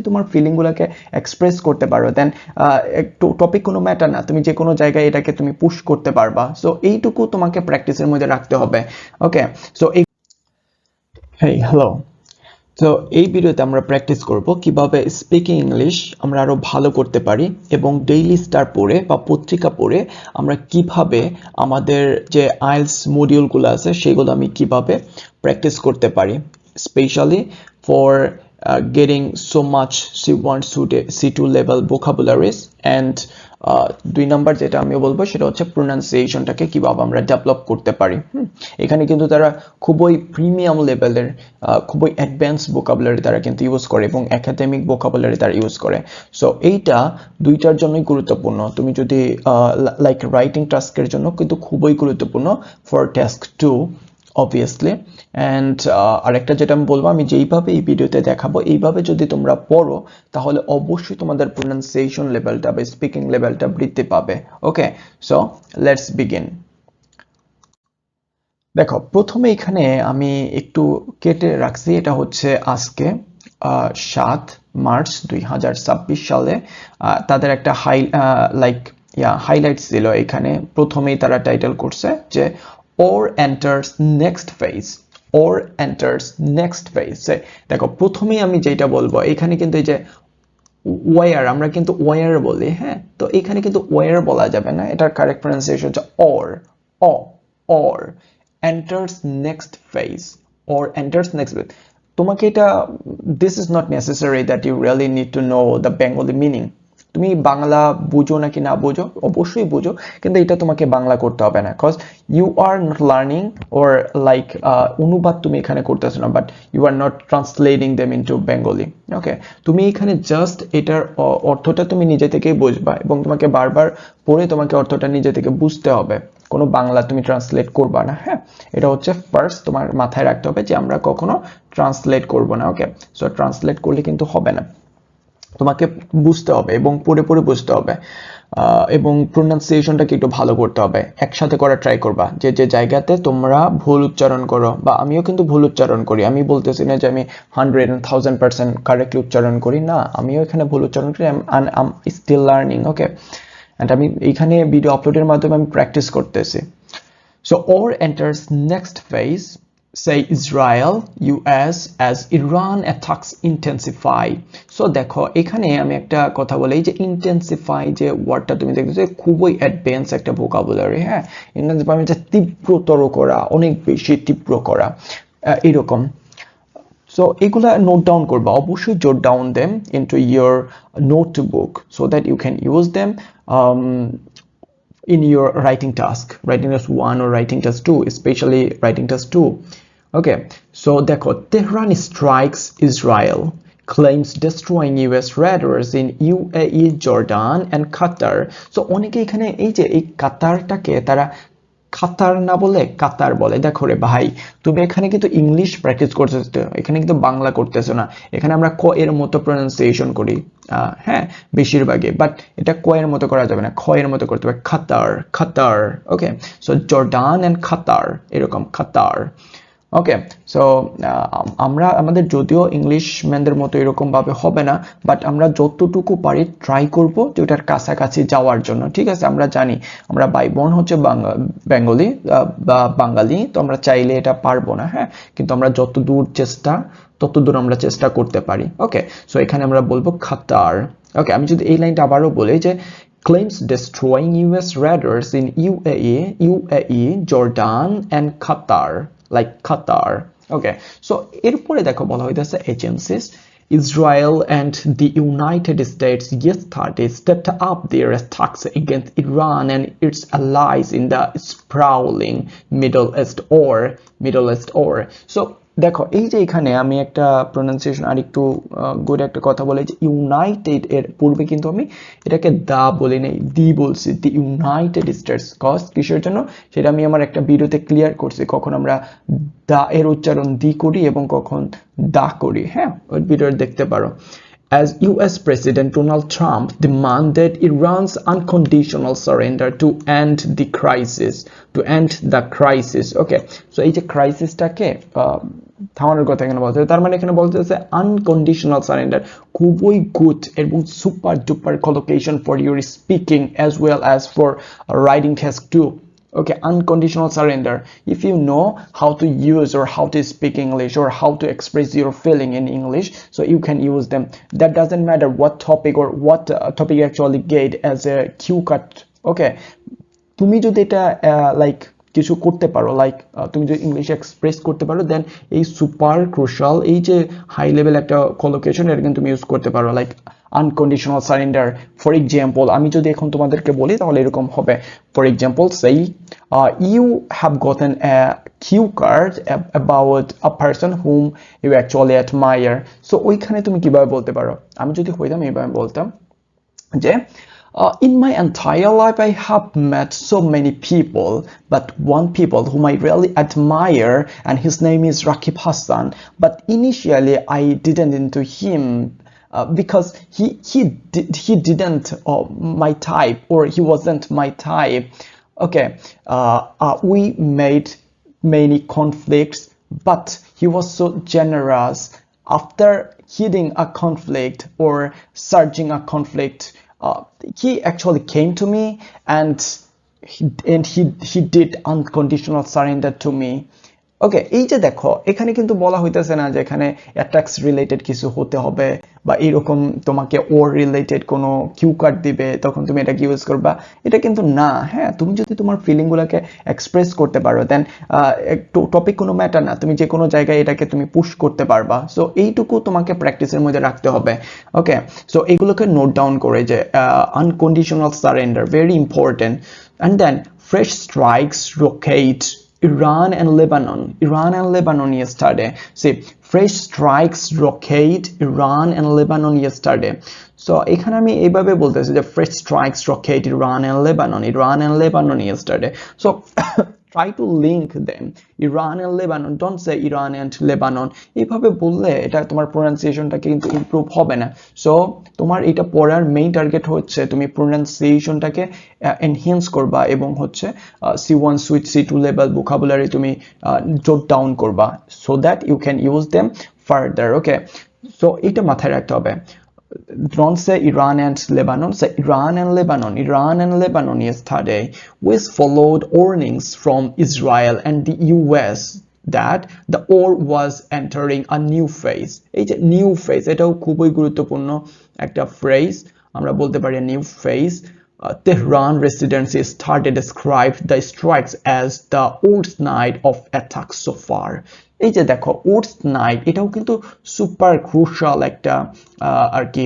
তোমার ফিলিং গুলোকে এক্সপ্রেস করতে পারো দেন টপিক কোনো ম্যাটার না, তুমি যে কোনো জায়গায় এটাকে তুমি পুশ করতে পারবা। সো এইটুকু তোমাকে প্র্যাকটিসের মধ্যে রাখতে হবে। ওকে, সো এই হেই হ্যালো, তো এই ভিডিওতে আমরা প্র্যাকটিস করব কিভাবে স্পিকিং ইংলিশ আমরা আরো ভালো করতে পারি এবং ডেইলি স্টার পড়ে বা পত্রিকা পড়ে আমরা কিভাবে আমাদের যে আইএলটিএস মডিউলগুলো আছে সেগুলো আমি কিভাবে প্র্যাকটিস করতে পারি, specially for getting so much C1 C2 level vocabularies and 2 number যেটা আমি বলবো সেটা হচ্ছে প্রোনাউন্সিয়েশনটাকে কিভাবে আমরা ডেভেলপ করতে পারি। এখানে কিন্তু তারা খুবই প্রিমিয়াম লেভেলের খুবই অ্যাডভান্স ভোকাবুলারি তারা কিন্তু ইউজ করে এবং একাডেমিক ভোকাবুলারি তারা ইউজ করে। সো এইটা দুইটার জন্যই গুরুত্বপূর্ণ। তুমি যদি লাইক রাইটিং টাস্কের জন্য কিন্তু খুবই গুরুত্বপূর্ণ ফর টাস্ক 2 obviously and আরেকটা যেটা আমি বলবো, আমি যেইভাবে এই ভিডিওতে দেখাবো এইভাবে যদি তোমরা পড়ো তাহলে অবশ্যই তোমাদের প্রোনাউন্সিয়েশন লেভেলটা বা স্পিকিং লেভেলটা বৃদ্ধি পাবে। ওকে, সো লেটস বিগিন। দেখো, প্রথমে এখানে আমি একটু কেটে রাখছি, এটা হচ্ছে আজকে 7 মার্চ 2026 সালে তাদের একটা হাইলাইটস ছিল। এখানে প্রথমেই তারা টাইটেল করছে যে or enters next phase, or enters next phase। দেখো, প্রথমেই আমি যেটা বলবো এখানে কিন্তু এই যে ওয়ার, আমরা কিন্তু ওয়ার বলি, হ্যাঁ, তো এখানে কিন্তু ওয়ার বলা যাবে না, এটার কারেক্ট প্রনাউন্সিয়েশন হচ্ছে or, or enters next phase, or enters next phase। তোমাকে এটা, this is not necessary that you really need to know the Bengali meaning। তুমি বাংলা বুঝো নাকি না বুঝো, অবশ্যই বুঝো, কিন্তু এটা তোমাকে বাংলা করতে হবে না, cause you are not learning or like অনুবাদ তুমি এখানে করতেছো না, but you are not translating them into Bengali. Okay, তুমি এখানে জাস্ট এটার অর্থটা তুমি নিজে থেকেই বুঝবা এবং তোমাকে বারবার পড়ে তোমাকে অর্থটা নিজে থেকে বুঝতে হবে, কোনো বাংলা তুমি ট্রান্সলেট করবা না। হ্যাঁ, এটা হচ্ছে ফার্স্ট তোমার মাথায় রাখতে হবে যে আমরা কখনো ট্রান্সলেট করব না। ওকে, সো ট্রান্সলেট করলে কিন্তু হবে না, তোমাকে বুঝতে হবে এবং পড়ে পড়ে বুঝতে হবে এবং প্রোনাউন্সিয়েশনটাকে একটু ভালো করতে হবে। একসাথে করা ট্রাই করবা, যে যে জায়গাতে তোমরা ভুল উচ্চারণ করো, বা আমিও কিন্তু ভুল উচ্চারণ করি, আমি বলতেছি না যে আমি 100,000% কারেক্টলি উচ্চারণ করি, না, আমিও এখানে ভুল উচ্চারণ করি, আম স্টিল লার্নিং। ওকে, এন্ড আমি এইখানে ভিডিও আপলোডের মাধ্যমে আমি প্র্যাকটিস করতেছি। So or enters next phase, say Israel, US as Iran attacks intensify। So দেখো, এখানে আমি একটা কথা বলি যে intensify যে ওয়ার্ডটা তুমি দেখতেছো খুবই অ্যাডভান্স একটা ভোকাবুলারি। হ্যাঁ, intensify মানে তীব্রতর করা, অনেক বেশি তীব্র করা, এরকম। So এগুলা নোট ডাউন করবা, অবশ্যই জোট down them into your notebook so that you can use them in your writing task 1 or writing task 2, especially writing task 2. Okay, so দেখো, Tehran strikes Israel, claims destroying US radars in UAE, Jordan and Qatar। so অনেকে এখানে এই যে এই কাতারটাকে তারা কাতার না বলে কাতার বলে। দেখো রে ভাই, তুমি এখানে কিন্তু ইংলিশ প্র্যাকটিস করতেছো, এখানে কিন্তু বাংলা করতেছো না। এখানে আমরা ক এর মতো প্রনাউন্সিয়েশন করি, হ্যাঁ, বেশিরভাগই, বাট এটা ক এর মতো করা যাবে না, খ এর মতো করতে হবে, খাতার, খাতার। ওকে, সো জর্ডান এন্ড খাতার, এরকম খাতার। ওকে, সো আমরা আমাদের যদিও ইংলিশ ম্যানদের মতো এরকম ভাবে হবে না, বাট আমরা যতটুকু পারি ট্রাই করব যে ওটার কাছাকাছি যাওয়ার জন্য। ঠিক আছে, আমরা জানি আমরা ভাই বোন হচ্ছে বেঙ্গলি বা বাঙালি, তো আমরা চাইলে এটা পারবো না, হ্যাঁ, কিন্তু আমরা ততদূর আমরা চেষ্টা করতে পারি। ওকে, সো এখানে আমরা বলবো খাতার। ওকে, আমি যদি এই লাইনটা আবারও বলি যে claims destroying US radars in UAE, Jordan and Qatar, like Qatar। Okay, so এরপরে দেখো বলা হইতাছে agencies, Israel and the United States yesterday stepped up their attacks against Iran and its allies in the sprawling Middle East or। So দেখো, এই যে এখানে আমি একটা প্রোনাউন্সিয়েশন আর একটু গুড একটা কথা বলে, যে ইউনাইটেড এর পূর্বে কিন্তু আমি এটাকে দা বলি নাই, দি বলছি, দি ইউনাইটেড স্টেটস। কজ কিসের জন্য সেটা আমি আমার একটা ভিডিওতে ক্লিয়ার করছি, কখন আমরা দা এর উচ্চারণ দি করি এবং কখন দা করি। হ্যাঁ, ওই ভিডিওটা দেখতে পারো। As US President Donald Trump demanded Iran's unconditional surrender to end the crisis. Okay, so এই যে ক্রাইসিসটাকে থামানোর কথা এখানে বলতেছে। তার মানে এখানে বলতেছে আনকন্ডিশনাল সারেন্ডার খুবই গুড এবং super duper collocation for your speaking as well as for writing task too. Okay, unconditional surrender. If you know how to use or how to speak English or how to express your feeling in English, so you can use them. That doesn't matter what topic or what topic you actually get as a cue cut. Okay, তুমি যদি এটা like কিছু করতে পারো, like তুমি যদি ইংলিশে express করতে পারো, দেন এই সুপার ক্রুশাল এই যে হাই লেভেল একটা কলোকেশন এটা কিন্তু তুমি ইউজ করতে পারো, like unconditional surrender. For example আমি যদি এখন তোমাদেরকে বলি তাহলে এরকম হবে, ফর এক্সাম্পল সেই you have gotten a cue card about a person whom you actually admire. So ওইখানে তুমি কিভাবে বলতে পারো, আমি যদি হইতাম এইভাবে বলতাম যে in my entire life, I have met so many people, but one people whom I really admire, and his name is Rakib Hassan. But initially, I didn't into him because he didn't my type, or he wasn't my type. Okay, we made many conflicts, but he was so generous. After hitting a conflict or surging a conflict, he actually came to me and he did unconditional surrender to me. ওকে, এই যে দেখো এখানে কিন্তু বলা হইতেছে না যে এখানে অ্যাটাক্স রিলেটেড কিছু হতে হবে বা এরকম তোমাকে ওর রিলেটেড কোনো কিউ কার্ড দিবে তখন তুমি এটাকে ইউজ করবা, এটা কিন্তু না। হ্যাঁ, তুমি যদি তোমার ফিলিংগুলোকে এক্সপ্রেস করতে পারো দেন টপিক কোনো ম্যাটার না, তুমি যে কোনো জায়গায় এটাকে তুমি পুশ করতে পারবা। সো এইটুকু তোমাকে প্র্যাকটিসের মধ্যে রাখতে হবে। ওকে, সো এগুলোকে নোট ডাউন করে যে unconditional surrender very important. And then fresh strikes rocked Iran and Lebanon yesterday. See, fresh strikes rocket Iran and Lebanon yesterday. So এখানে আমি এইভাবে বলতেছি যে fresh strikes rocket Iran and Lebanon yesterday. So try to link them. Iran and Lebanon, don't say Iran and Lebanon. এইভাবে বললে এটা তোমার প্রোনাউন্সিয়েশনটাকে কিন্তু ইমপ্রুভ হবে না। সো তোমার এটা পড়ার মেইন টার্গেট হচ্ছে তুমি প্রোনাউন্সিয়েশনটাকে এনহ্যান্স করবা এবং হচ্ছে C1 switch C2 level vocabulary তুমি জোট ডাউন করবা, so that you can use them further. Okay, so এটা মাথায় রাখতে হবে। Don't say Iran and Lebanon, say Iran and Lebanon yesterday, which followed warnings from Israel and the US that the war was entering a new phase. এই যে new phase, এটাও খুবই গুরুত্বপূর্ণ একটা ফ্রেজ, আমরা বলতে পারি new phase. Tehran residents started described the strikes as the worst night of attacks so far. এই যে দেখো worst night, এটাও কিন্তু সুপার ক্রুশাল একটা আর কি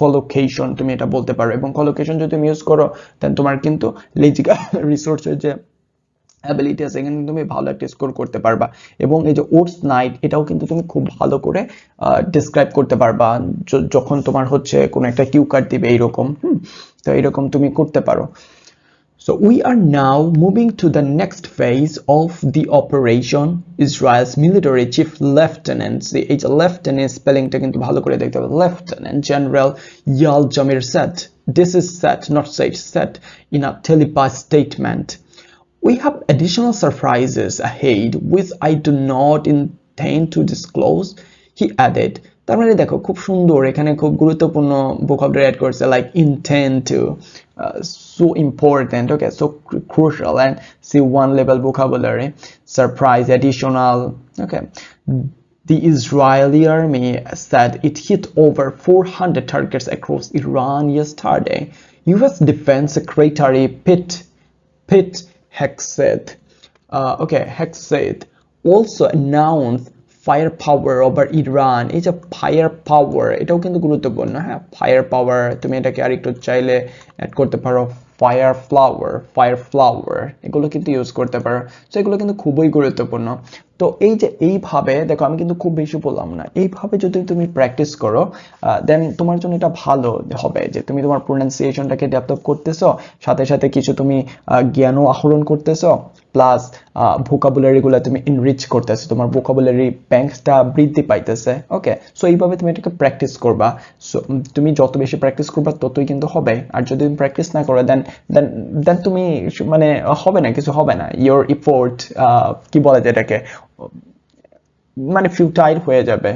কলোকেশন, তুমি এটা বলতে পারো। এবং কলোকেশন যদি তুমি ইউজ করো দেন তোমার কিন্তু লেজিক্যাল রিসোর্সের যে অ্যাবিলিটি আছে এখানে তুমি ভালো একটা স্কোর করতে পারবা। এবং এই যে ওটস নাইট এটাও কিন্তু তুমি খুব ভালো করে ডিসক্রাইব করতে পারবা যখন তোমার হচ্ছে কোনো একটা কিউ কার্ড দিবে এইরকম। তো এইরকম তুমি করতে পারো। So we are now moving to the next phase of the operation. Israel's military chief lieutenant, এই যে lieutenant স্পেলিংটা কিন্তু ভালো করে দেখতে হবে, Lieutenant General Yal Jamir said, this is said, not said in a televised statement. We have additional surprises ahead which I do not intend to disclose, he added. তার মানে দেখো খুব সুন্দর এখানে খুব গুরুত্বপূর্ণ vocabulary অ্যাড করছে, like intend to, so important, okay, so crucial, and C1 level vocabulary, surprise, additional. Okay, the Israeli army said it hit over 400 targets across Iran yesterday. US Defense Secretary Pete Hegseth also announced fire power over Iran. এই যে fire পাওয়ার এটাও কিন্তু গুরুত্বপূর্ণ। হ্যাঁ, fire পাওয়ার তুমি এটাকে আরেকটু চাইলে অ্যাড করতে পারো, ফায়ার ফ্লাওয়ার এগুলো কিন্তু ইউজ করতে পারো। সো এগুলো কিন্তু খুবই গুরুত্বপূর্ণ। তো এই যে এইভাবে দেখো আমি কিন্তু খুব বেশি বললাম না, এইভাবে যদি তুমি প্র্যাকটিস করো দেন তোমার জন্য এটা ভালো হবে যে তুমি তোমার প্রোনাউন্সিয়েশনটাকে ডেভেলপ করতেছো, সাথে সাথে কিছু তুমি জ্ঞানও আহরণ করতেছো, প্লাস ভোকাবুলারিগুলো তুমি এনরিচ করতেছো, তোমার ভোকাবুলারি ব্যাংকটা বৃদ্ধি পাইতেছে। ওকে, সো এইভাবে তুমি এটাকে প্র্যাকটিস করবা। সো তুমি যত বেশি প্র্যাকটিস করবা ততই কিন্তু হবে। আর যদি তুমি প্র্যাকটিস না করো দেন তুমি মানে হবে না, কিছু হবে না। ইয়োর এফোর্ট কি বলে যেটাকে মানে ফিউটাইল হয়ে যাবে